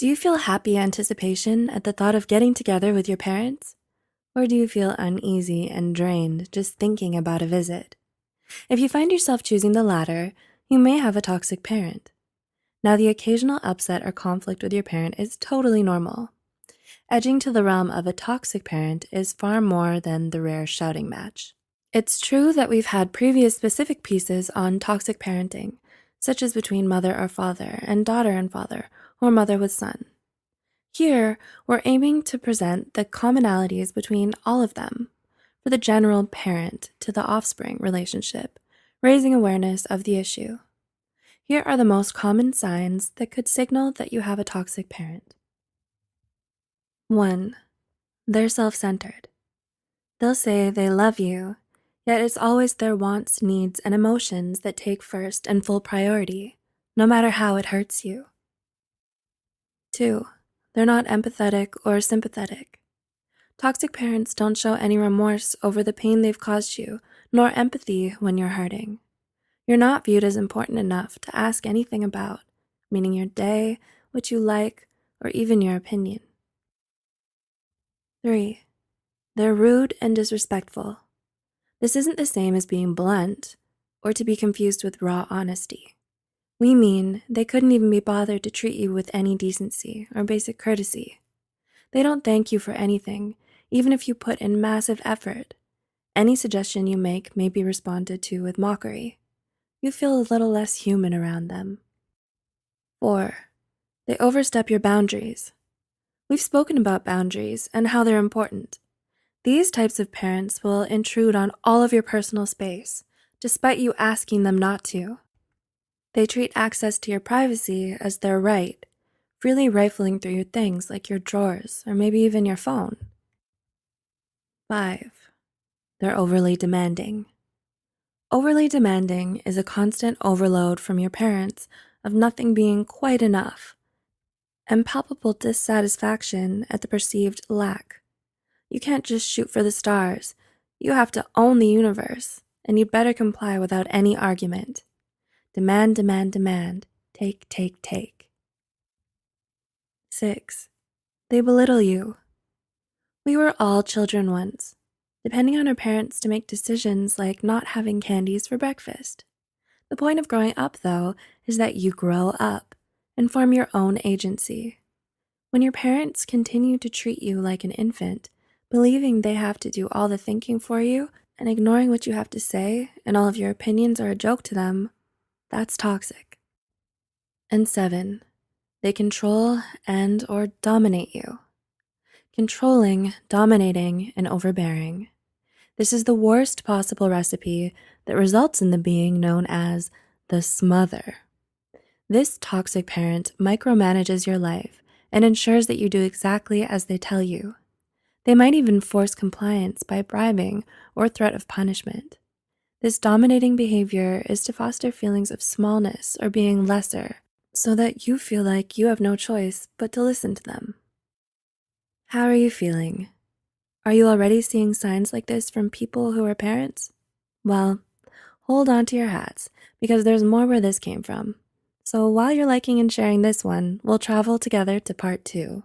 Do you feel happy anticipation at the thought of getting together with your parents? Or do you feel uneasy and drained just thinking about a visit? If you find yourself choosing the latter, you may have a toxic parent. Now, the occasional upset or conflict with your parent is totally normal. Edging to the realm of a toxic parent is far more than the rare shouting match. It's true that we've had previous specific pieces on toxic parenting, such as between mother or father and daughter and father, or mother with son. Here, we're aiming to present the commonalities between all of them for the general parent to the offspring relationship, raising awareness of the issue. Here are the most common signs that could signal that you have a toxic parent. 1. They're self-centered. They'll say they love you, yet it's always their wants, needs, and emotions that take first and full priority, no matter how it hurts you. 2. They're not empathetic or sympathetic. Toxic parents don't show any remorse over the pain they've caused you, nor empathy when you're hurting. You're not viewed as important enough to ask anything about, meaning your day, what you like, or even your opinion. 3. They're rude and disrespectful. This isn't the same as being blunt or to be confused with raw honesty. We mean they couldn't even be bothered to treat you with any decency or basic courtesy. They don't thank you for anything, even if you put in massive effort. Any suggestion you make may be responded to with mockery. You feel a little less human around them. 4. They overstep your boundaries. We've spoken about boundaries and how they're important. These types of parents will intrude on all of your personal space, despite you asking them not to. They treat access to your privacy as their right, freely rifling through your things like your drawers or maybe even your phone. 5. They're overly demanding. Overly demanding is a constant overload from your parents of nothing being quite enough, and palpable dissatisfaction at the perceived lack. You can't just shoot for the stars. You have to own the universe, and you'd better comply without any argument. Demand, demand, demand. Take, take, take. 6. They belittle you. We were all children once, depending on our parents to make decisions like not having candies for breakfast. The point of growing up, though, is that you grow up and form your own agency. When your parents continue to treat you like an infant, believing they have to do all the thinking for you and ignoring what you have to say and all of your opinions are a joke to them, that's toxic. And 7, they control and or dominate you. Controlling, dominating, and overbearing. This is the worst possible recipe that results in the being known as the smother. This toxic parent micromanages your life and ensures that you do exactly as they tell you. They might even force compliance by bribing or threat of punishment. This dominating behavior is to foster feelings of smallness or being lesser so that you feel like you have no choice but to listen to them. How are you feeling? Are you already seeing signs like this from people who are parents? Well, hold on to your hats because there's more where this came from. So while you're liking and sharing this one, we'll travel together to part 2.